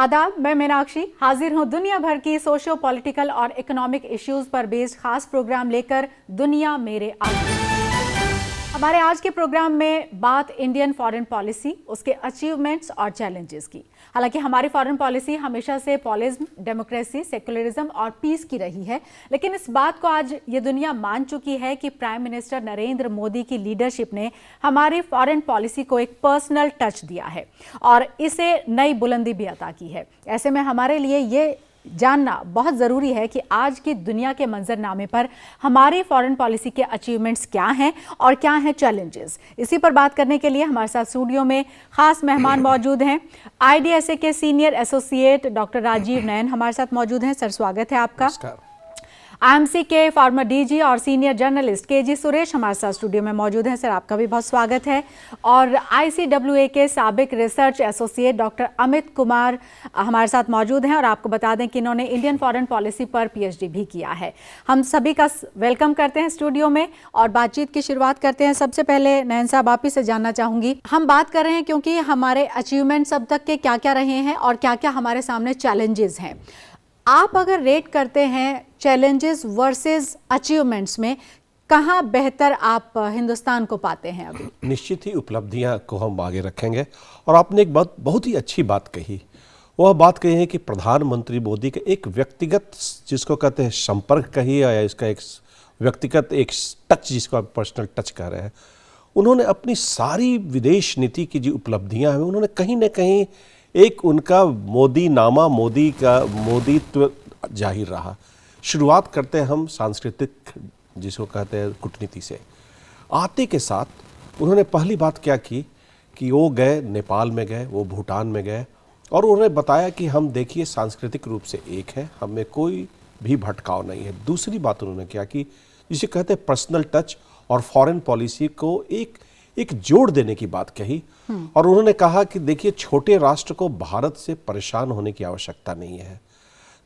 आदाब, मैं मीनाक्षी हाजिर हूं दुनिया भर की सोशियो पॉलिटिकल और इकोनॉमिक इश्यूज पर बेस्ड खास प्रोग्राम लेकर दुनिया मेरे आगे। हमारे आज के प्रोग्राम में बात इंडियन फॉरेन पॉलिसी, उसके अचीवमेंट्स और चैलेंजेस की। हालांकि हमारी फॉरेन पॉलिसी हमेशा से पॉलिज्म, डेमोक्रेसी, सेक्युलरिज्म और पीस की रही है, लेकिन इस बात को आज ये दुनिया मान चुकी है कि प्राइम मिनिस्टर नरेंद्र मोदी की लीडरशिप ने हमारी फॉरेन पॉलिसी को एक पर्सनल टच दिया है और इसे नई बुलंदी भी अता की है। ऐसे में हमारे लिए ये जानना बहुत ज़रूरी है कि आज की दुनिया के मंजरनामे पर हमारी फॉरेन पॉलिसी के अचीवमेंट्स क्या हैं और क्या हैं चैलेंजेस। इसी पर बात करने के लिए हमारे साथ स्टूडियो में खास मेहमान मौजूद हैं। IDSA के senior associate doctor Rajiv Nayan हमारे साथ मौजूद हैं। सर, स्वागत है आपका। IMC के फॉर्मर DG और सीनियर जर्नलिस्ट KG सुरेश हमारे साथ स्टूडियो में मौजूद हैं। सर, आपका भी बहुत स्वागत है। और ICWA के साबिक research associate doctor Amit Kumar हमारे साथ मौजूद हैं और आपको बता दें कि इन्होंने इंडियन फॉरेन पॉलिसी पर PhD भी किया है। हम सभी का वेलकम करते हैं स्टूडियो में और बातचीत की शुरुआत करते हैं। सबसे पहले नयन साहब, आप ही से जानना चाहूँगी, हम बात कर रहे हैं क्योंकि हमारे अचीवमेंट्स अब तक के क्या क्या रहे हैं और क्या क्या हमारे सामने चैलेंजेस हैं। आप अगर रेट करते हैं चैलेंजेस वर्सेस अचीवमेंट्स में, कहाँ बेहतर आप हिंदुस्तान को पाते हैं अभी? निश्चित ही उपलब्धियां को हम आगे रखेंगे। और आपने एक बहुत ही अच्छी बात कही, वह बात कही है कि प्रधानमंत्री मोदी का एक व्यक्तिगत, जिसको कहते हैं संपर्क कहिए या इसका एक व्यक्तिगत एक टच, जिसको आप पर्सनल टच कह रहे हैं, उन्होंने अपनी सारी विदेश नीति की जो उपलब्धियां हैं उन्होंने कहीं ना कहीं एक उनका मोदी नामा, मोदी का मोदीत्व जाहिर रहा। शुरुआत करते हैं हम सांस्कृतिक, जिसको कहते हैं कूटनीति से। आते के साथ उन्होंने पहली बात क्या की कि वो गए, नेपाल में गए, वो भूटान में गए और उन्होंने बताया कि हम देखिए सांस्कृतिक रूप से एक है, हमें कोई भी भटकाव नहीं है। दूसरी बात उन्होंने क्या की, जिसे कहते हैं पर्सनल टच, और फॉरेन पॉलिसी को एक जोड़ देने की बात कही। और उन्होंने कहा कि देखिए, छोटे राष्ट्र को भारत से परेशान होने की आवश्यकता नहीं है।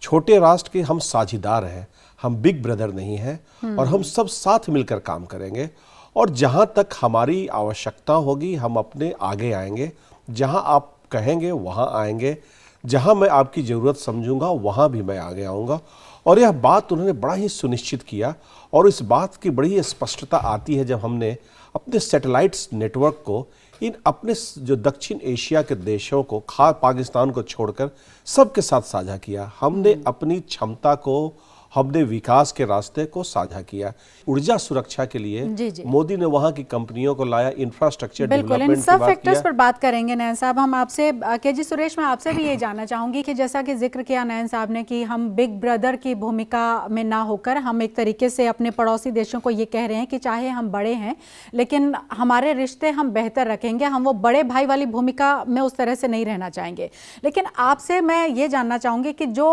छोटे राष्ट्र के हम साझीदार हैं, हम बिग ब्रदर नहीं हैं और हम सब साथ मिलकर काम करेंगे। और जहां तक हमारी आवश्यकता होगी हम अपने आगे आएंगे, जहां आप कहेंगे वहां आएंगे, जहां मैं आपकी ज़रूरत समझूंगा वहां भी मैं आगे आऊँगा। और यह बात उन्होंने बड़ा ही सुनिश्चित किया और इस बात की बड़ी स्पष्टता आती है जब हमने अपने सैटेलाइट्स नेटवर्क को इन अपने जो दक्षिण एशिया के देशों को, खास पाकिस्तान को छोड़कर सबके साथ साझा किया। हमने अपनी क्षमता को, हमने विकास के रास्ते को साझा किया। ऊर्जा सुरक्षा के लिए मोदी ने वहां की कंपनियों को लाया, इंफ्रास्ट्रक्चर डेवलपमेंट इन सब फैक्टर्स पर बात करेंगे नयन साहब। हम आपसे KG सुरेश, मैं आपसे भी ये जानना चाहूंगी कि जैसा कि जिक्र किया नयन साहब ने कि हम बिग ब्रदर की भूमिका में ना होकर हम एक तरीके से अपने पड़ोसी देशों को ये कह रहे हैं कि चाहे हम बड़े हैं लेकिन हमारे रिश्ते हम बेहतर रखेंगे, हम वो बड़े भाई वाली भूमिका में उस तरह से नहीं रहना चाहेंगे। लेकिन आपसे मैं ये जानना चाहूंगी कि जो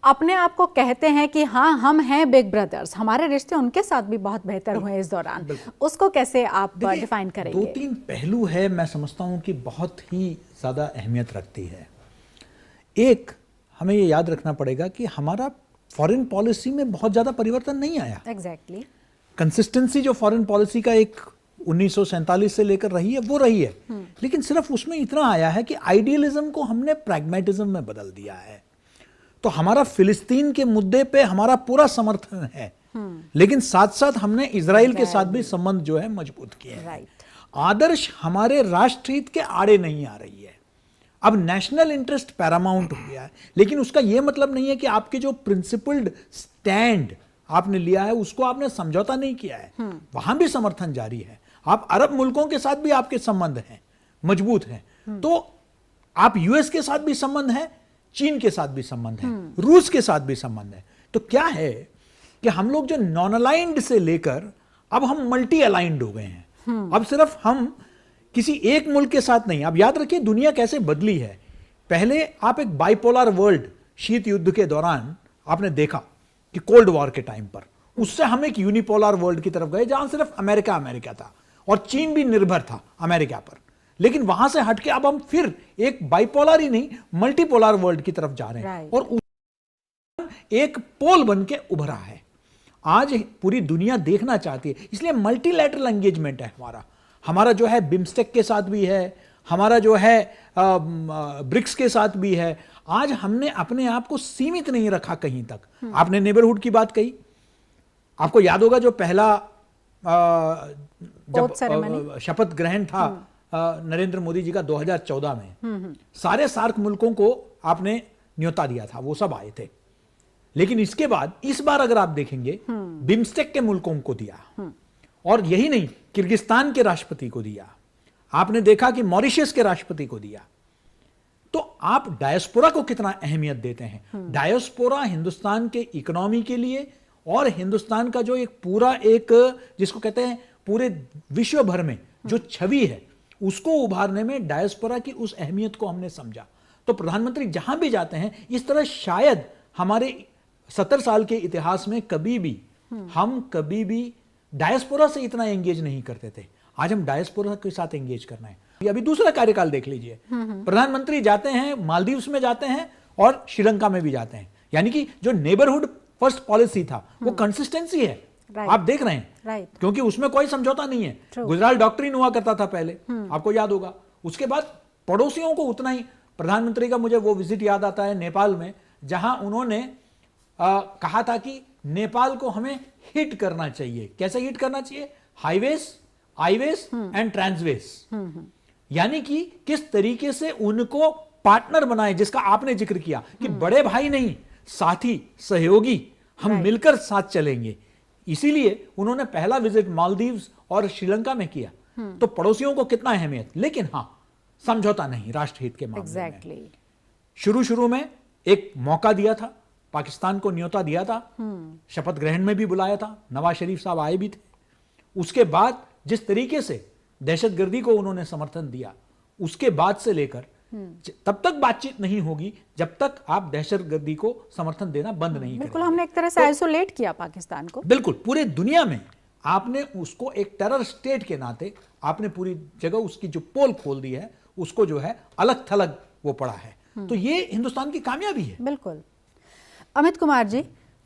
अपने आप को कहते हैं कि हाँ हम हैं बिग ब्रदर्स, हमारे रिश्ते उनके साथ भी बहुत बेहतर हुए इस दौरान, उसको कैसे आप डिफाइन करेंगे? दो तीन पहलू है, मैं समझता हूं कि बहुत ही ज्यादा अहमियत रखती है। एक, हमें ये याद रखना पड़ेगा कि हमारा फॉरेन पॉलिसी में बहुत ज्यादा परिवर्तन नहीं आया। एग्जैक्टली। कंसिस्टेंसी जो फॉरेन पॉलिसी का एक 1947 से लेकर रही है वो रही है, लेकिन सिर्फ उसमें इतना आया है कि आइडियलिज्म को हमने प्रैग्मेटिज्म में बदल दिया है। तो हमारा फिलिस्तीन के मुद्दे पे हमारा पूरा समर्थन है, लेकिन साथ साथ हमने इजराइल के साथ भी संबंध जो है मजबूत किए हैं। आदर्श हमारे राष्ट्रहित के आड़े नहीं आ रही है। अब नेशनल इंटरेस्ट पैरामाउंट हो गया है, लेकिन उसका यह मतलब नहीं है कि आपके जो प्रिंसिपल्ड स्टैंड आपने लिया है उसको आपने समझौता नहीं किया है, वहां भी समर्थन जारी है। आप अरब मुल्कों के साथ भी आपके संबंध हैं, मजबूत हैं, तो आप US के साथ भी संबंध है, चीन के साथ भी संबंध है, रूस के साथ भी संबंध है। तो क्या है कि हम लोग जो नॉन अलाइंड से लेकर अब हम मल्टी अलाइंड हो गए हैं। अब सिर्फ हम किसी एक मुल्क के साथ नहीं। अब याद रखिए दुनिया कैसे बदली है। पहले आप एक बाइपोलर वर्ल्ड, शीत युद्ध के दौरान आपने देखा कि कोल्ड वॉर के टाइम पर, उससे हम एक यूनिपोलर वर्ल्ड की तरफ गए जहां सिर्फ अमेरिका था और चीन भी निर्भर था अमेरिका पर। लेकिन वहां से हटके अब हम फिर एक बाइपोलर ही नहीं मल्टीपोलर वर्ल्ड की तरफ जा रहे हैं और एक पोल बन के उभरा है। आज पूरी दुनिया देखना चाहती है, इसलिए मल्टीलैटरल एंगेजमेंट है हमारा जो है बिम्स्टेक के साथ भी है, हमारा जो है ब्रिक्स के साथ भी है। आज हमने अपने आप को सीमित नहीं रखा कहीं तक। आपने नेबरहुड की बात कही, आपको याद होगा जो पहला जब शपथ ग्रहण था नरेंद्र मोदी जी का 2014 में, सारे सार्क मुल्कों को आपने न्योता दिया था, वो सब आए थे। लेकिन इसके बाद इस बार अगर आप देखेंगे, बिम्स्टेक के मुल्कों को दिया, और यही नहीं, किर्गिस्तान के राष्ट्रपति को दिया, आपने देखा कि मॉरिशस के राष्ट्रपति को दिया। तो आप डायस्पोरा को कितना अहमियत देते हैं। डायस्पोरा हिंदुस्तान के इकोनॉमी के लिए और हिंदुस्तान का जो एक पूरा एक जिसको कहते हैं पूरे विश्व भर में जो छवि है उसको उभारने में डायस्पोरा की उस अहमियत को हमने समझा। तो प्रधानमंत्री जहां भी जाते हैं, इस तरह शायद हमारे 70 साल के इतिहास में कभी भी डायस्पोरा से इतना एंगेज नहीं करते थे। आज हम डायस्पोरा के साथ एंगेज करना है। अभी दूसरा कार्यकाल देख लीजिए, प्रधानमंत्री जाते हैं मालदीव्स में जाते हैं और श्रीलंका में भी जाते हैं, यानी कि जो नेबरहुड फर्स्ट पॉलिसी था वो कंसिस्टेंसी है। आप देख रहे हैं, क्योंकि उसमें कोई समझौता नहीं है। गुजराल डॉक्ट्रिन हुआ करता था पहले, आपको याद होगा। उसके बाद पड़ोसियों को उतना ही, प्रधानमंत्री का मुझे वो विजिट याद आता है नेपाल में, जहां उन्होंने कहा था कि नेपाल को हमें हिट करना चाहिए। कैसे हिट करना चाहिए? हाईवेज, आईवेज एंड ट्रांसवेज, यानी कि किस तरीके से उनको पार्टनर बनाए, जिसका आपने जिक्र किया कि बड़े भाई नहीं, साथी, सहयोगी, हम मिलकर साथ चलेंगे। इसीलिए उन्होंने पहला विजिट मालदीव्स और श्रीलंका में किया। तो पड़ोसियों को कितना अहमियत, लेकिन हां, समझौता नहीं राष्ट्रहित के मामले में। शुरू में एक मौका दिया था, पाकिस्तान को न्योता दिया था, शपथ ग्रहण में भी बुलाया था, नवाज शरीफ साहब आए भी थे। उसके बाद जिस तरीके से दहशतगर्दी को उन्होंने समर्थन दिया, उसके बाद से लेकर तब तक बातचीत नहीं होगी जब तक आप दहशतगर्दी को समर्थन देना बंद नहीं करेंगे। बिल्कुल, हमने एक तरह से आइसोलेट किया पाकिस्तान को। बिल्कुल, पूरे दुनिया में आपने उसको एक टेरर स्टेट के नाते आपने पूरी जगह उसकी जो पोल खोल दी है, उसको जो है अलग थलग वो पड़ा है। तो ये हिंदुस्तान की कामयाबी है। बिल्कुल। अमित कुमार जी,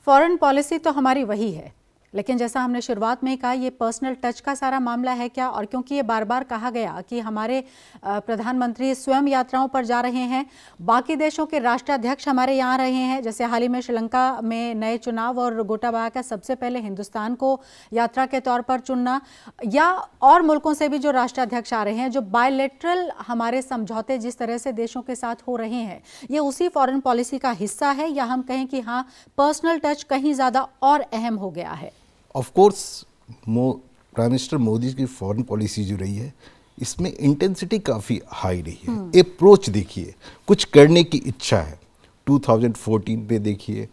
फॉरेन पॉलिसी तो हमारी वही है, लेकिन जैसा हमने शुरुआत में कहा, ये पर्सनल टच का सारा मामला है क्या? और क्योंकि ये बार बार कहा गया कि हमारे प्रधानमंत्री स्वयं यात्राओं पर जा रहे हैं, बाकी देशों के राष्ट्राध्यक्ष हमारे यहाँ रहे हैं, जैसे हाल ही में श्रीलंका में नए चुनाव और गोटाबाया का सबसे पहले हिंदुस्तान को यात्रा के तौर पर चुनना, या और मुल्कों से भी जो राष्ट्राध्यक्ष आ रहे हैं, जो बायलैटरल हमारे समझौते जिस तरह से देशों के साथ हो रहे हैं, ये उसी फॉरेन पॉलिसी का हिस्सा है, या हम कहें कि हाँ, पर्सनल टच कहीं ज़्यादा और अहम हो गया है? Of course prime minister Modi की फॉरेन पॉलिसी जो रही है, इसमें इंटेंसिटी काफ़ी हाई रही है। अप्रोच देखिए, कुछ करने की इच्छा है। 2014 पे देखिए,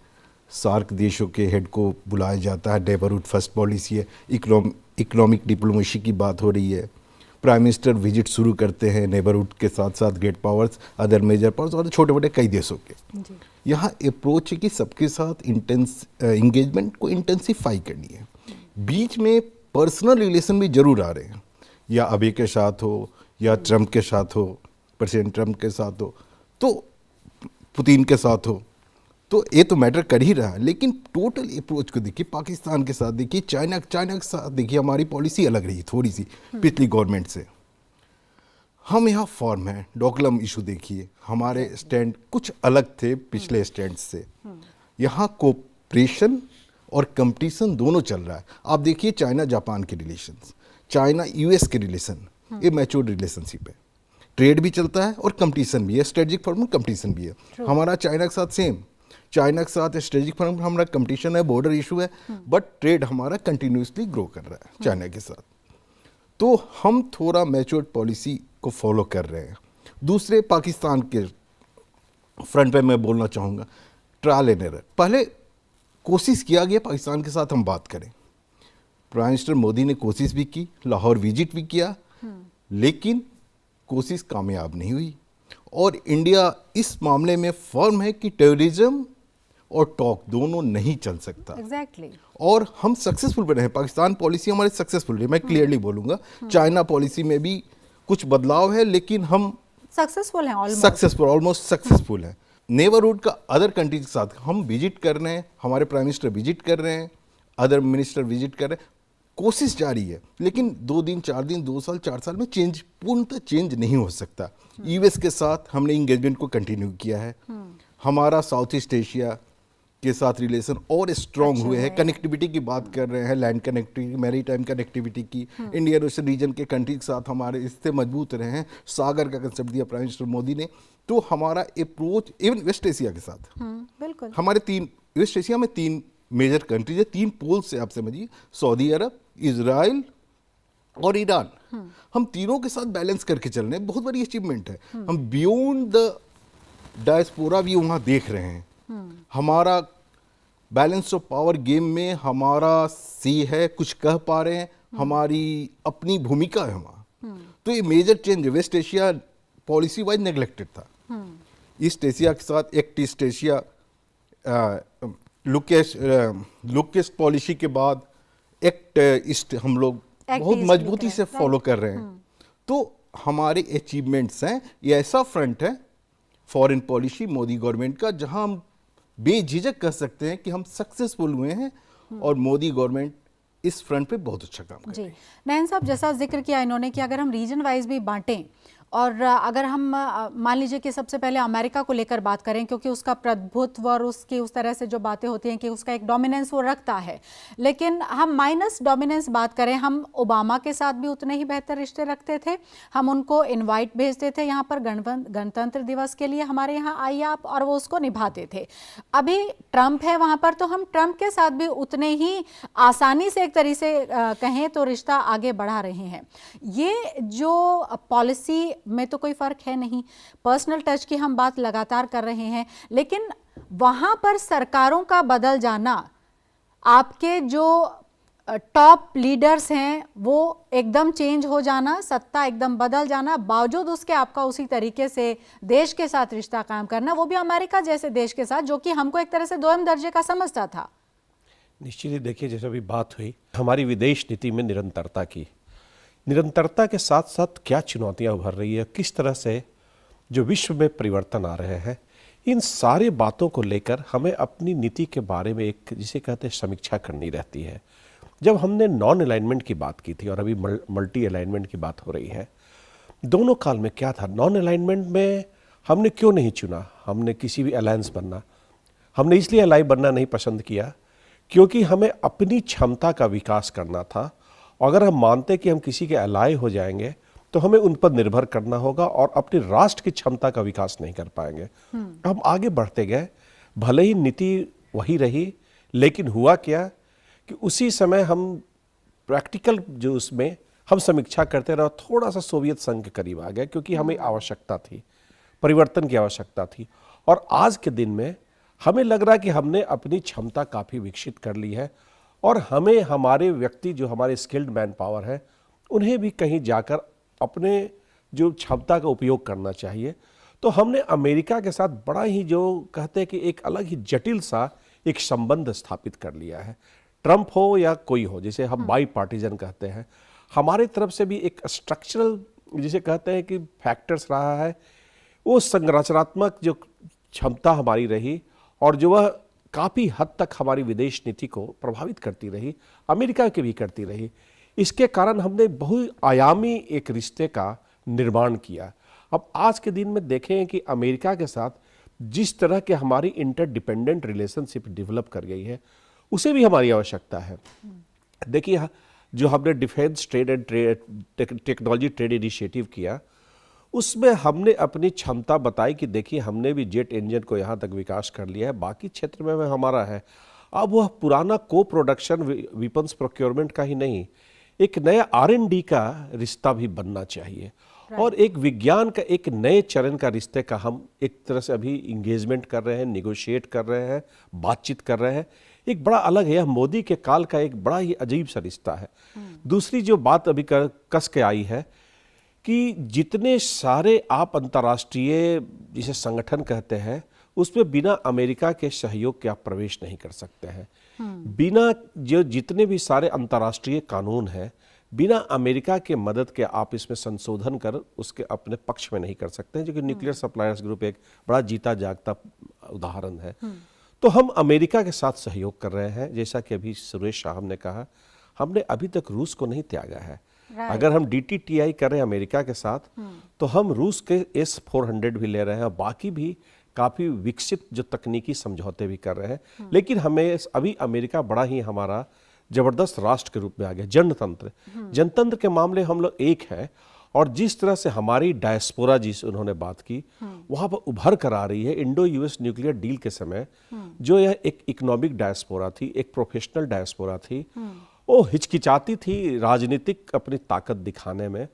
सार्क देशों के हेड को बुलाया जाता है, नेबरहुड फर्स्ट पॉलिसी है, इकोनॉमिक डिप्लोमेसी की बात हो रही है। प्राइम मिनिस्टर विजिट शुरू करते हैं नेबरहुड के साथ साथ great powers, other major powers और छोटे मोटे कई देशों के। यहाँ अप्रोच है कि सबके साथ इंगेजमेंट को इंटेंसिफाई करनी है। बीच में पर्सनल रिलेशन भी जरूर आ रहे हैं, या अभी के साथ हो, या ट्रंप के साथ हो, प्रेसिडेंट ट्रंप के साथ हो, तो पुतिन के साथ हो, तो ये तो मैटर कर ही रहा है। लेकिन टोटल अप्रोच को देखिए, पाकिस्तान के साथ देखिए, चाइना के साथ देखिए, हमारी पॉलिसी अलग रही थोड़ी सी पिछली गवर्नमेंट से। हम यहाँ फॉर्म हैं। डोकलाम इशू देखिए, हमारे स्टैंड कुछ अलग थे पिछले स्टैंड से। यहाँ कोऑपरेशन और कंपटीशन दोनों चल रहा है। आप देखिए चाइना जापान के रिलेशंस, चाइना यूएस के रिलेशन, ये मैच्योर रिलेशनशिप है। ट्रेड भी चलता है और कंपटीशन भी है, स्ट्रेटेजिक फॉर्म में कंपटीशन भी है। हमारा चाइना के साथ सेम, चाइना के साथ स्ट्रेटेजिक फॉर्म में हमारा कंपटीशन है, बॉर्डर इशू है, बट ट्रेड हमारा कंटिन्यूसली ग्रो कर रहा है चाइना के साथ। तो हम थोड़ा मैच्योर पॉलिसी को फॉलो कर रहे हैं। दूसरे पाकिस्तान के फ्रंट पे मैं बोलना चाहूँगा, ट्रायल एंड एरर। पहले कोशिश किया गया पाकिस्तान के साथ हम बात करें, प्राइम मिनिस्टर मोदी ने कोशिश भी की, लाहौर विजिट भी किया, लेकिन कोशिश कामयाब नहीं हुई। और इंडिया इस मामले में फर्म है कि टेररिज्म और टॉक दोनों नहीं चल सकता। एग्जैक्टली। और हम सक्सेसफुल बने हैं, पाकिस्तान पॉलिसी हमारी सक्सेसफुल रही, मैं क्लियरली बोलूँगा। चाइना पॉलिसी में भी कुछ बदलाव है, लेकिन हम सक्सेसफुल हैं, ऑलमोस्ट सक्सेसफुल हैं। नेबरहुड का अदर कंट्रीज के साथ हम विजिट कर रहे हैं, हमारे प्राइम मिनिस्टर विजिट कर रहे हैं, अदर मिनिस्टर विजिट कर रहे हैं, कोशिश जारी है। लेकिन 2 दिन 4 दिन 2 साल 4 साल में पूर्णतः चेंज नहीं हो सकता। यूएस के साथ हमने इंगेजमेंट को कंटिन्यू किया है, हमारा साउथ ईस्ट एशिया के साथ रिलेशन और स्ट्रांग हुए हैं। कनेक्टिविटी की बात कर रहे हैं, land connectivity, maritime connectivity की, इंडियन ओशन रीजन के कंट्री के साथ हमारे रिश्ते मजबूत रहे हैं। सागर का कंसेप्ट दिया प्राइम मिनिस्टर मोदी ने। तो हमारा अप्रोच इवन वेस्ट एशिया के साथ, बिल्कुल हमारे वेस्ट एशिया में 3 मेजर कंट्रीज है, 3 पोल्स से आप समझिए, सऊदी अरब, इजराइल और ईरान। हम तीनों के साथ बैलेंस करके चल रहे हैं, बहुत बड़ी अचीवमेंट है। हम बियॉन्ड द डायस्पोरा भी वहाँ देख रहे हैं। हमारा बैलेंस ऑफ पावर गेम में हमारा सी है, कुछ कह पा रहे हैं, हमारी अपनी भूमिका है वहाँ। तो ये मेजर चेंज है। West Asia policy wise neglected था। ईस्ट एशिया के साथ act east Asia look east policy के बाद एक्ट ईस्ट हम लोग बहुत मजबूती से फॉलो कर रहे हैं। तो हमारे अचीवमेंट्स हैं। ये ऐसा फ्रंट है फॉरेन पॉलिसी मोदी गवर्नमेंट का जहां हम बेझिझक कह सकते हैं कि हम सक्सेसफुल हुए हैं और मोदी गवर्नमेंट इस फ्रंट पे बहुत अच्छा काम कर रही है। जी नयन साहब, जैसा जिक्र किया इन्होंने कि अगर हम रीजन वाइज भी बांटें और अगर हम मान लीजिए कि सबसे पहले अमेरिका को लेकर बात करें, क्योंकि उसका प्रभुत्व और उसकी उस तरह से जो बातें होती हैं कि उसका एक डोमिनेंस वो रखता है, लेकिन हम माइनस डोमिनेंस बात करें, हम ओबामा के साथ भी उतने ही बेहतर रिश्ते रखते थे। हम उनको इनवाइट भेजते थे यहाँ पर गणतंत्र दिवस के लिए, हमारे यहाँ आइए आप, और वो उसको निभाते थे। अभी ट्रंप है वहाँ पर, तो हम ट्रंप के साथ भी उतने ही आसानी से एक तरीके से कहें तो रिश्ता आगे बढ़ा रहे हैं। ये जो पॉलिसी में तो कोई फर्क है नहीं, पर्सनल टच की हम बात लगातार कर रहे हैं, लेकिन वहां पर सरकारों का बदल जाना, आपके जो टॉप लीडर्स हैं वो एकदम चेंज हो जाना, सत्ता एकदम बदल जाना, बावजूद उसके आपका उसी तरीके से देश के साथ रिश्ता कायम करना, वो भी अमेरिका जैसे देश के साथ, जो कि हमको एक तरह से दोयम दर्जे का समझता था। निश्चित ही देखिए, जैसे अभी बात हुई हमारी विदेश नीति में निरंतरता की, निरंतरता के साथ साथ क्या चुनौतियां उभर रही है, किस तरह से जो विश्व में परिवर्तन आ रहे हैं, इन सारे बातों को लेकर हमें अपनी नीति के बारे में एक जिसे कहते हैं समीक्षा करनी रहती है। जब हमने नॉन अलाइनमेंट की बात की थी और अभी मल्टी अलाइनमेंट की बात हो रही है, दोनों काल में क्या था? नॉन अलाइनमेंट में हमने क्यों नहीं चुना हमने किसी भी अलायंस बनना? हमने इसलिए अलाई बनना नहीं पसंद किया क्योंकि हमें अपनी क्षमता का विकास करना था। अगर हम मानते कि हम किसी के अलाय हो जाएंगे तो हमें उन पर निर्भर करना होगा और अपने राष्ट्र की क्षमता का विकास नहीं कर पाएंगे। हम आगे बढ़ते गए, भले ही नीति वही रही, लेकिन हुआ क्या कि उसी समय हम प्रैक्टिकल जो उसमें हम समीक्षा करते रहे, थोड़ा सा सोवियत संघ के करीब आ गए क्योंकि हमें आवश्यकता थी, परिवर्तन की आवश्यकता थी। और आज के दिन में हमें लग रहा है कि हमने अपनी क्षमता काफ़ी विकसित कर ली है और हमें हमारे व्यक्ति जो हमारे स्किल्ड मैन पावर है उन्हें भी कहीं जाकर अपने जो क्षमता का उपयोग करना चाहिए। तो हमने अमेरिका के साथ बड़ा ही जो कहते हैं कि एक अलग ही जटिल सा एक संबंध स्थापित कर लिया है। ट्रंप हो या कोई हो, जिसे हम बाई पार्टीजन कहते हैं, हमारे तरफ से भी एक स्ट्रक्चरल जिसे कहते हैं कि फैक्टर्स रहा है, वो संरचनात्मक जो क्षमता हमारी रही और जो वह काफ़ी हद तक हमारी विदेश नीति को प्रभावित करती रही, अमेरिका की भी करती रही। इसके कारण हमने बहुआयामी एक रिश्ते का निर्माण किया। अब आज के दिन में देखें कि अमेरिका के साथ जिस तरह के हमारी इंटरडिपेंडेंट रिलेशनशिप डेवलप कर गई है, उसे भी हमारी आवश्यकता है। देखिए, जो हमने defence trade and technology trade initiative किया, उसमें हमने अपनी क्षमता बताई कि देखिए हमने भी जेट इंजन को यहाँ तक विकास कर लिया है, बाकी क्षेत्र में हमारा है। अब वह पुराना को प्रोडक्शन वेपन्स प्रोक्योरमेंट का ही नहीं, एक नया R&D का रिश्ता भी बनना चाहिए और एक विज्ञान का एक नए चरण का रिश्ते का हम एक तरह से अभी इंगेजमेंट कर रहे हैं, निगोशिएट कर रहे हैं, बातचीत कर रहे हैं। एक बड़ा अलग है, यह मोदी के काल का एक बड़ा ही अजीब सा रिश्ता है। दूसरी जो बात अभी कस के आई है कि जितने सारे आप अंतर्राष्ट्रीय जिसे संगठन कहते हैं, उसमें बिना अमेरिका के सहयोग के आप प्रवेश नहीं कर सकते हैं। बिना जो जितने भी सारे अंतर्राष्ट्रीय कानून हैं, बिना अमेरिका के मदद के आप इसमें संशोधन कर उसके अपने पक्ष में नहीं कर सकते हैं, जो कि न्यूक्लियर सप्लायर्स ग्रुप एक बड़ा जीता जागता उदाहरण है। तो हम अमेरिका के साथ सहयोग कर रहे हैं। जैसा कि अभी सुरेश साहब ने कहा, हमने अभी तक रूस को नहीं त्यागा है। अगर हम DTTI कर रहे हैं अमेरिका के साथ, तो हम रूस के S-400 भी ले रहे हैं और बाकी भी काफ़ी विकसित जो तकनीकी समझौते भी कर रहे हैं। लेकिन हमें अभी अमेरिका बड़ा ही हमारा जबरदस्त राष्ट्र के रूप में आ गया, जनतंत्र के मामले हम लोग एक हैं। और जिस तरह से हमारी डायस्पोरा, जिस उन्होंने बात की, वहाँ पर उभर कर आ रही है इंडो यूएस न्यूक्लियर डील के समय, जो यह एक इकोनॉमिक डायस्पोरा थी, एक प्रोफेशनल डायस्पोरा थी, वो हिचकिचाती थी राजनीतिक अपनी ताकत दिखाने में।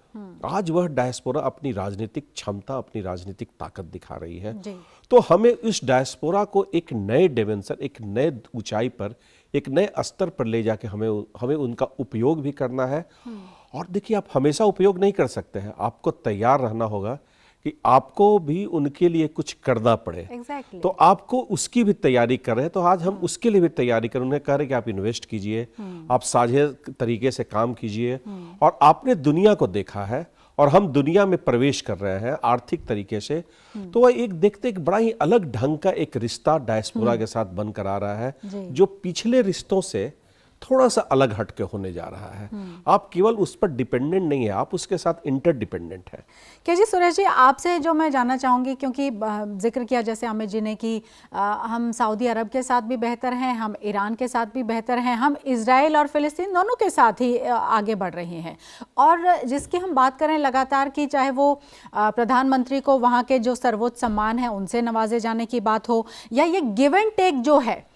आज वह डायस्पोरा अपनी राजनीतिक क्षमता, अपनी राजनीतिक ताकत दिखा रही है। तो हमें इस डायस्पोरा को एक नए डिमेंशन, एक नए ऊंचाई पर, एक नए स्तर पर ले जाके हमें उनका उपयोग भी करना है। और देखिए, आप हमेशा उपयोग नहीं कर सकते हैं, आपको तैयार रहना होगा कि आपको भी उनके लिए कुछ करना पड़े। Exactly. तो आपको उसकी भी तैयारी कर रहे हैं। तो आज हम उसके लिए भी तैयारी करें, उन्हें कह रहे हैं कि आप इन्वेस्ट कीजिए, आप साझे तरीके से काम कीजिए। और आपने दुनिया को देखा है और हम दुनिया में प्रवेश कर रहे हैं आर्थिक तरीके से, तो वह एक देखते एक बड़ा ही अलग ढंग का एक रिश्ता डायस्पोरा के साथ बनकर आ रहा है, जो पिछले रिश्तों से थोड़ा सा अलग हटके होने जा रहा है। आप केवल उस पर डिपेंडेंट नहीं है, आप उसके साथ इंटरडिपेंडेंट है। क्या जी सुरेश जी, आपसे जो मैं जानना चाहूँगी, क्योंकि जिक्र किया जैसे अमित जी ने कि हम सऊदी अरब के साथ भी बेहतर हैं, हम ईरान के साथ भी बेहतर हैं, हम इजराइल और फिलिस्तीन दोनों के साथ ही आगे बढ़ रहे हैं। और जिसकी हम बात करें लगातार कि चाहे वो प्रधानमंत्री को वहाँ के जो सर्वोच्च सम्मान है उनसे नवाजे जाने की बात हो, या ये गिव एंड टेक जो है,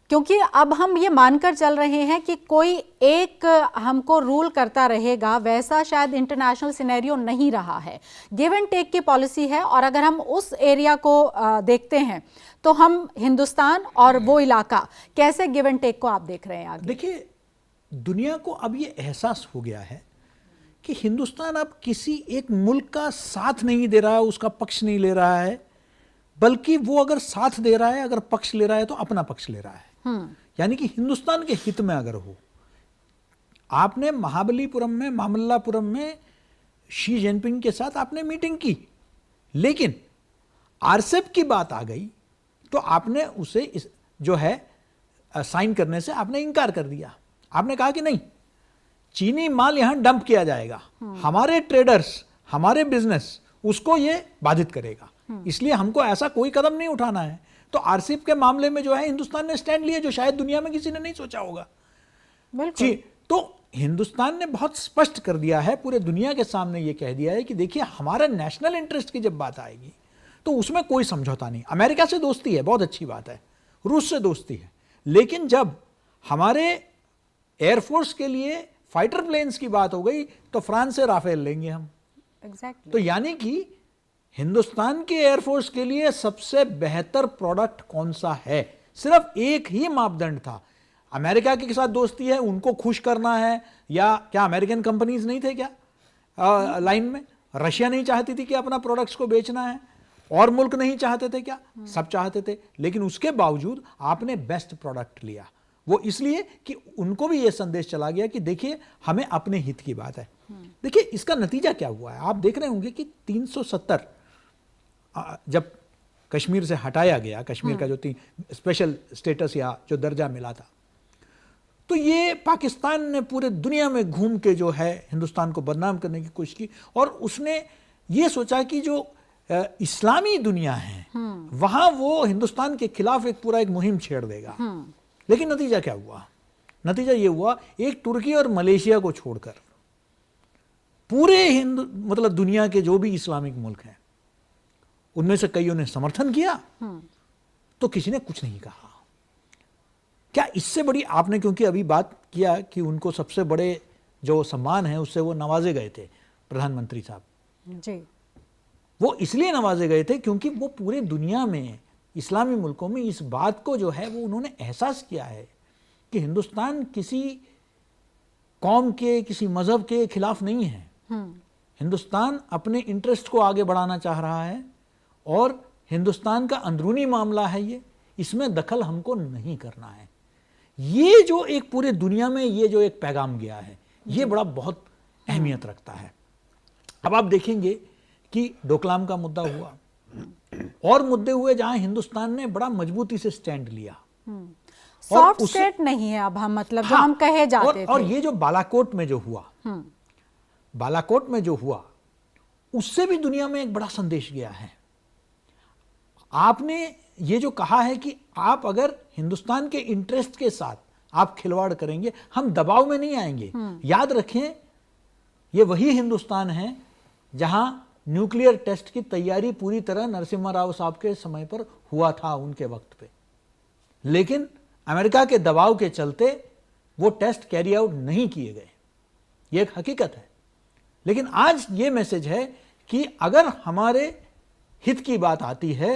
क्योंकि अब हम ये मानकर चल रहे हैं कि कोई एक हमको रूल करता रहेगा, वैसा शायद इंटरनेशनल सिनेरियो नहीं रहा है। गिव एंड टेक की पॉलिसी है। और अगर हम उस एरिया को देखते हैं तो हम हिंदुस्तान और वो इलाका कैसे गिव एंड टेक को आप देख रहे हैं आगे? देखिए, दुनिया को अब ये एहसास हो गया है कि हिंदुस्तान अब किसी एक मुल्क का साथ नहीं दे रहा है, उसका पक्ष नहीं ले रहा है, बल्कि वो अगर साथ दे रहा है, अगर पक्ष ले रहा है, तो अपना पक्ष ले रहा है। यानी कि हिंदुस्तान के हित में अगर हो। आपने महाबलीपुरम में, मामल्लापुरम में शी जिनपिंग के साथ आपने मीटिंग की, लेकिन आरसेप की बात आ गई तो आपने उसे जो है साइन करने से आपने इनकार कर दिया। आपने कहा कि नहीं, चीनी माल यहां डंप किया जाएगा, हमारे ट्रेडर्स, हमारे बिजनेस, उसको ये बाधित करेगा, इसलिए हमको ऐसा कोई कदम नहीं उठाना है। तो आरसीईपी के मामले में जो है हिंदुस्तान ने स्टैंड लिया, जो शायद दुनिया में किसी ने नहीं सोचा होगा। बिल्कुल। जी, तो हिंदुस्तान ने बहुत स्पष्ट कर दिया है, पूरे दुनिया के सामने ये कह दिया है कि देखिए, हमारा नेशनल इंटरेस्ट की जब बात आएगी तो उसमें कोई समझौता नहीं। अमेरिका से दोस्ती है, बहुत अच्छी बात है, रूस से दोस्ती है, लेकिन जब हमारे एयरफोर्स के लिए फाइटर प्लेन्स की बात हो गई तो फ्रांस से राफेल लेंगे हम। Exactly. तो यानी कि हिंदुस्तान के एयरफोर्स के लिए सबसे बेहतर प्रोडक्ट कौन सा है, सिर्फ एक ही मापदंड था, अमेरिका के साथ दोस्ती है, उनको खुश करना है। या क्या अमेरिकन कंपनीज नहीं थे क्या लाइन में? रशिया नहीं चाहती थी कि अपना प्रोडक्ट्स को बेचना है, और मुल्क नहीं चाहते थे क्या? सब चाहते थे, लेकिन उसके बावजूद आपने बेस्ट प्रोडक्ट लिया। वो इसलिए कि उनको भी ये संदेश चला गया कि देखिए, हमें अपने हित की बात है। देखिए, इसका नतीजा क्या हुआ है, आप देख रहे होंगे कि 370 जब कश्मीर से हटाया गया, कश्मीर का जो स्पेशल स्टेटस या जो दर्जा मिला था, तो ये पाकिस्तान ने पूरे दुनिया में घूम के जो है हिंदुस्तान को बदनाम करने की कोशिश की, और उसने ये सोचा कि जो इस्लामी दुनिया है वहां वो हिंदुस्तान के खिलाफ एक मुहिम छेड़ देगा। लेकिन नतीजा क्या हुआ? नतीजा ये हुआ, एक तुर्की और मलेशिया को छोड़कर पूरे मतलब दुनिया के जो भी इस्लामिक मुल्क हैं, उनमें से कईयों ने समर्थन किया, तो किसी ने कुछ नहीं कहा। क्या इससे बड़ी, आपने क्योंकि अभी बात किया कि उनको सबसे बड़े जो सम्मान है उससे वो नवाजे गए थे प्रधानमंत्री साहब जी, वो इसलिए नवाजे गए थे क्योंकि वो पूरे दुनिया में इस्लामी मुल्कों में इस बात को जो है वो उन्होंने एहसास किया है कि हिंदुस्तान किसी कौम के, किसी मजहब के खिलाफ नहीं है। हिंदुस्तान अपने इंटरेस्ट को आगे बढ़ाना चाह रहा है, और हिंदुस्तान का अंदरूनी मामला है ये, इसमें दखल हमको नहीं करना है। ये जो एक पूरे दुनिया में ये जो एक पैगाम गया है, ये बड़ा बहुत अहमियत रखता है। अब आप देखेंगे कि डोकलाम का मुद्दा हुआ, और मुद्दे हुए जहां हिंदुस्तान ने बड़ा मजबूती से स्टैंड लिया। सॉफ्ट स्टेट नहीं है अब हम, मतलब जो हम कहे जाते थे। और ये जो बालाकोट में जो हुआ, बालाकोट में जो हुआ, उससे भी दुनिया में एक बड़ा संदेश गया है। आपने ये जो कहा है कि आप अगर हिंदुस्तान के इंटरेस्ट के साथ आप खिलवाड़ करेंगे, हम दबाव में नहीं आएंगे। याद रखें, ये वही हिंदुस्तान है जहां न्यूक्लियर टेस्ट की तैयारी पूरी तरह नरसिम्हा राव साहब के समय पर हुआ था, उनके वक्त पे, लेकिन अमेरिका के दबाव के चलते वो टेस्ट कैरी आउट नहीं किए गए। ये एक हकीकत है। लेकिन आज ये मैसेज है कि अगर हमारे हित की बात आती है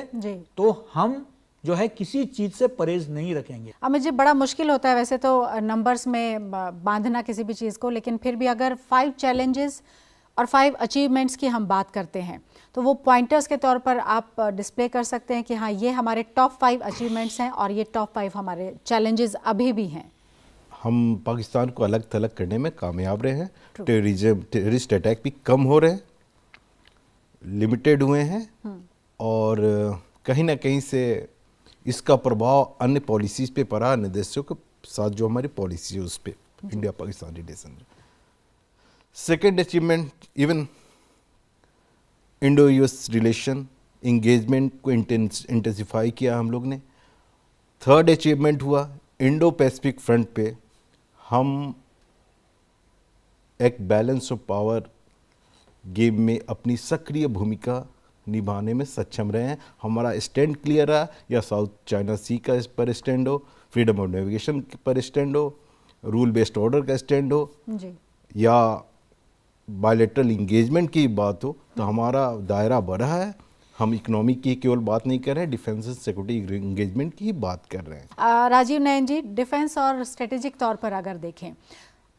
तो हम जो है किसी चीज से परहेज नहीं रखेंगे। अमित जी, बड़ा मुश्किल होता है वैसे तो नंबर्स में बांधना किसी भी चीज़ को, लेकिन फिर भी अगर 5 चैलेंजेस और 5 अचीवमेंट्स की हम बात करते हैं तो वो पॉइंटर्स के तौर पर आप डिस्प्ले कर सकते हैं कि हाँ, ये हमारे टॉप 5 अचीवमेंट्स हैं और ये टॉप 5 हमारे चैलेंजेस अभी भी हैं। हम पाकिस्तान को अलग थलग करने में कामयाब रहे हैं। टेररिस्ट अटैक भी कम हो रहे हैं, लिमिटेड हुए हैं, और कहीं ना कहीं से इसका प्रभाव अन्य पॉलिसीज़ पे पड़ा, अन्य देशों के साथ जो हमारी पॉलिसी है उस पर, इंडिया पाकिस्तान रिलेशन में। Second achievement, even Indo US relation engagement को इंटेंसिफाई किया हम लोग ने। थर्ड अचीवमेंट हुआ, इंडो पैसिफिक फ्रंट पे हम एक बैलेंस ऑफ पावर गेम में अपनी सक्रिय भूमिका निभाने में सक्षम रहे हैं। हमारा स्टैंड क्लियर रहा, या साउथ चाइना सी का इस पर स्टैंड हो, फ्रीडम ऑफ नेविगेशन पर स्टैंड हो, रूल बेस्ड ऑर्डर का स्टैंड हो जी, या बायलैटरल इंगेजमेंट की बात हो, तो हमारा दायरा बढ़ा है। हम इकोनॉमी की केवल बात नहीं कर रहे हैं, डिफेंस एंड सिक्योरिटी इंगेजमेंट की ही बात कर रहे हैं। राजीव नयन जी, डिफेंस और स्ट्रेटेजिक तौर पर अगर देखें,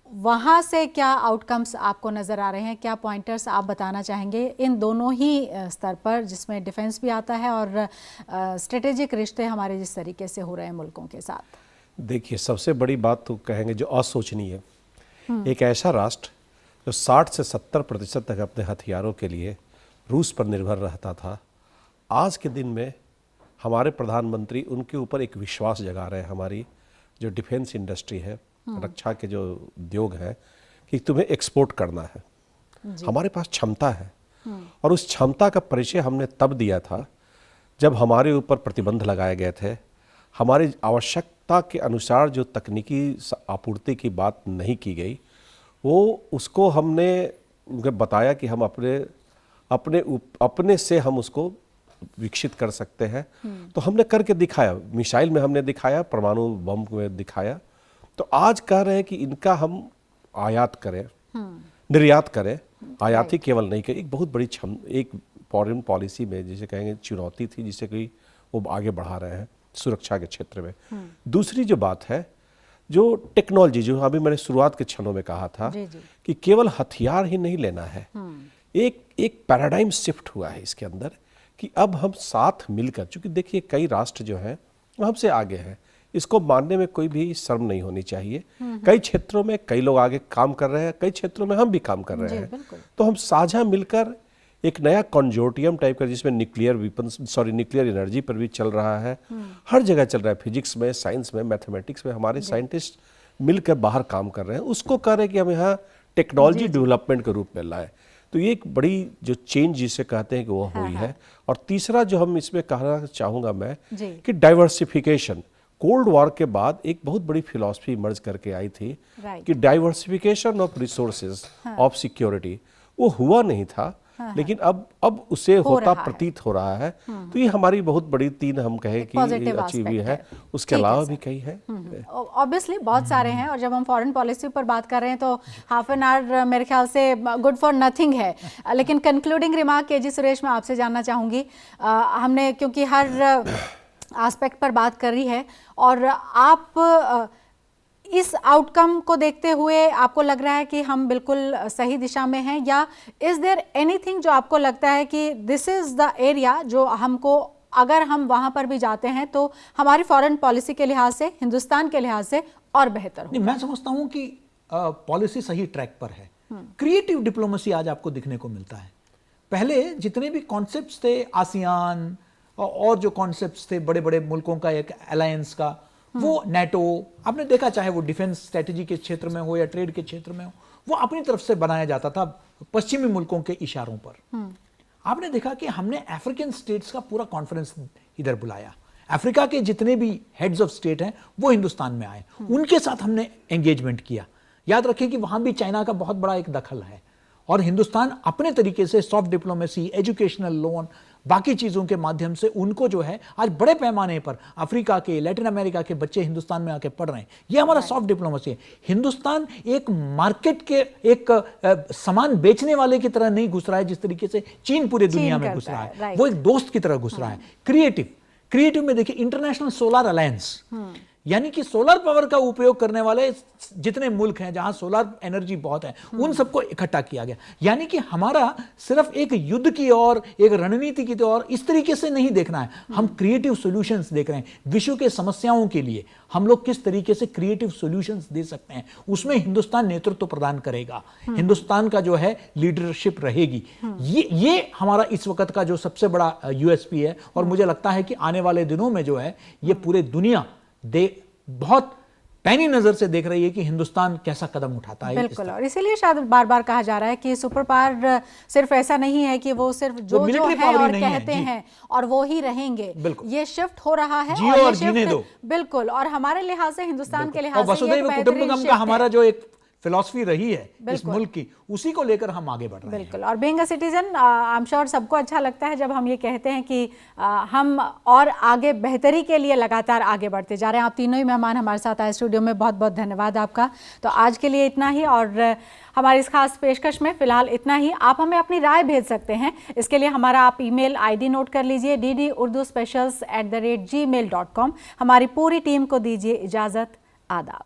वहाँ से क्या आउटकम्स आपको नज़र आ रहे हैं, क्या पॉइंटर्स आप बताना चाहेंगे इन दोनों ही स्तर पर, जिसमें डिफेंस भी आता है और स्ट्रेटेजिक रिश्ते हमारे जिस तरीके से हो रहे हैं मुल्कों के साथ? देखिए, सबसे बड़ी बात तो कहेंगे जो असोचनीय है, एक ऐसा राष्ट्र जो 60 से 70% तक अपने हथियारों के लिए रूस पर निर्भर रहता था, आज के दिन में हमारे प्रधानमंत्री उनके ऊपर एक विश्वास जगा रहे हैं, हमारी जो डिफेंस इंडस्ट्री है, रक्षा के जो उद्योग है, कि तुम्हें एक्सपोर्ट करना है, हमारे पास क्षमता है। और उस क्षमता का परिचय हमने तब दिया था जब हमारे ऊपर प्रतिबंध लगाए गए थे। हमारी आवश्यकता के अनुसार जो तकनीकी आपूर्ति की बात नहीं की गई, वो उसको हमने उनको बताया कि हम अपने से हम उसको विकसित कर सकते हैं। तो हमने करके दिखाया, मिसाइल में हमने दिखाया, परमाणु बम में दिखाया। तो आज कह रहे हैं कि इनका हम आयात करें, निर्यात करें, आयात ही केवल नहीं करें। एक बहुत बड़ी एक फॉरेन पॉलिसी में जिसे कहेंगे चुनौती थी, जिसे कि वो आगे बढ़ा रहे हैं सुरक्षा के क्षेत्र में। दूसरी जो बात है, जो टेक्नोलॉजी, जो अभी मैंने शुरुआत के क्षणों में कहा था कि केवल हथियार ही नहीं लेना है, एक पैराडाइम शिफ्ट हुआ है इसके अंदर कि अब हम साथ मिलकर, चूंकि देखिए कई राष्ट्र जो हैं वो हमसे आगे हैं, इसको मानने में कोई भी शर्म नहीं होनी चाहिए। कई क्षेत्रों में कई लोग आगे काम कर रहे हैं, कई क्षेत्रों में हम भी काम कर रहे हैं। तो हम साझा मिलकर एक नया कंजोर्टियम टाइप का, जिसमें न्यूक्लियर एनर्जी पर भी चल रहा है, हर जगह चल रहा है, फिजिक्स में, साइंस में, मैथमेटिक्स में हमारे साइंटिस्ट मिलकर बाहर काम कर रहे हैं। उसको कह रहे हैं कि हम यहाँ टेक्नोलॉजी डेवलपमेंट के रूप में लाए। तो ये एक बड़ी जो चेंज जिसे कहते हैं कि वो हुई है। और तीसरा जो हम इसमें कहना चाहूँगा मैं कि डाइवर्सिफिकेशन, कोल्ड वॉर के बाद एक बहुत बड़ी फिलॉसफी इमर्ज करके आई थी कि diversification of resources of security, वो हुआ नहीं था, लेकिन अब उसे होता प्रतीत हो रहा है। तो ये हमारी बहुत बड़ी 3 हम कहें कि अचीव है। उसके अलावा भी कई है, ऑब्वियसली बहुत सारे हैं। और जब हम फॉरेन पॉलिसी पर बात कर रहे हैं तो हाफ एन आवर मेरे ख्याल से गुड फॉर नथिंग है। लेकिन कंक्लूडिंग रिमार्क के जी सुरेश, मैं आपसे जानना चाहूँगी, हमने क्योंकि हर एस्पेक्ट पर बात कर रही है, और आप इस आउटकम को देखते हुए आपको लग रहा है कि हम बिल्कुल सही दिशा में हैं, या इज देयर एनीथिंग जो आपको लगता है कि दिस इज द एरिया जो हमको, अगर हम वहां पर भी जाते हैं तो हमारी फॉरेन पॉलिसी के लिहाज से, हिंदुस्तान के लिहाज से और बेहतर हो? मैं समझता हूं कि पॉलिसी सही ट्रैक पर है। क्रिएटिव डिप्लोमेसी आज आपको दिखने को मिलता है। पहले जितने भी कॉन्सेप्ट्स थे, आसियान और जो कॉन्सेप्ट्स थे बड़े बड़े मुल्कों का एक अलायंस का, वो नेटो, आपने देखा चाहे वो डिफेंस स्ट्रेटेजी के क्षेत्र में हो या ट्रेड के क्षेत्र में हो, वो अपनी तरफ से बनाया जाता था पश्चिमी मुल्कों के इशारों पर। आपने देखा कि हमने अफ्रीकन स्टेट्स का पूरा कॉन्फ्रेंस इधर बुलाया। अफ्रीका के जितने भी हेड्स ऑफ स्टेट हैं वो हिंदुस्तान में आए, उनके साथ हमने एंगेजमेंट किया। याद रखें कि वहां भी चाइना का बहुत बड़ा एक दखल है और हिंदुस्तान अपने तरीके से सॉफ्ट डिप्लोमेसी, एजुकेशनल लोन, बाकी चीज़ों के माध्यम से उनको जो है आज बड़े पैमाने पर अफ्रीका के, लैटिन अमेरिका के बच्चे हिंदुस्तान में आके पढ़ रहे हैं। ये हमारा सॉफ्ट डिप्लोमेसी है। हिंदुस्तान एक मार्केट के एक सामान बेचने वाले की तरह नहीं घुस रहा है जिस तरीके से चीन पूरे दुनिया में घुस रहा है। वो एक दोस्त की तरह घुस रहा है। क्रिएटिव में देखिए, इंटरनेशनल सोलर अलायंस, यानी कि सोलर पावर का उपयोग करने वाले जितने मुल्क हैं जहां सोलर एनर्जी बहुत है, उन सबको इकट्ठा किया गया। यानी कि हमारा सिर्फ एक युद्ध की ओर, एक रणनीति की ओर इस तरीके से नहीं देखना है, हम क्रिएटिव सॉल्यूशंस देख रहे हैं। विश्व के समस्याओं के लिए हम लोग किस तरीके से क्रिएटिव सॉल्यूशंस दे सकते हैं, उसमें हिंदुस्तान नेतृत्व प्रदान करेगा, हिंदुस्तान का जो है लीडरशिप रहेगी। ये हमारा इस वक्त का जो सबसे बड़ा यूएसपी है और मुझे लगता है कि आने वाले दिनों में जो है ये पूरे दुनिया बहुत पैनी नजर से देख रही है कि हिंदुस्तान कैसा कदम उठाता है। बिल्कुल, और इसीलिए शायद बार बार कहा जा रहा है कि सुपर पावर सिर्फ ऐसा नहीं है कि वो सिर्फ जो है और कहते हैं और वो ही रहेंगे। ये शिफ्ट हो रहा है और जीने दो। बिल्कुल, और हमारे लिहाज से, हिंदुस्तान के लिहाज से वसुधैव कुटुंबकम का हमारा जो एक फिलॉसफी रही है इस मुल्क की, उसी को लेकर हम आगे बढ़ रहे हैं। बिल्कुल, और being a citizen I am sure सबको अच्छा लगता है जब हम ये कहते हैं कि हम और आगे बेहतरी के लिए लगातार आगे बढ़ते जा रहे हैं। आप तीनों ही मेहमान हमारे साथ आए स्टूडियो में, बहुत बहुत धन्यवाद आपका। तो आज के लिए इतना ही, और हमारी इस खास पेशकश में फिलहाल इतना ही। आप हमें अपनी राय भेज सकते हैं, इसके लिए हमारा आप ईमेल आईडी नोट कर लीजिए, ddurduspecials@gmail.com। हमारी पूरी टीम को दीजिए इजाज़त। आदाब।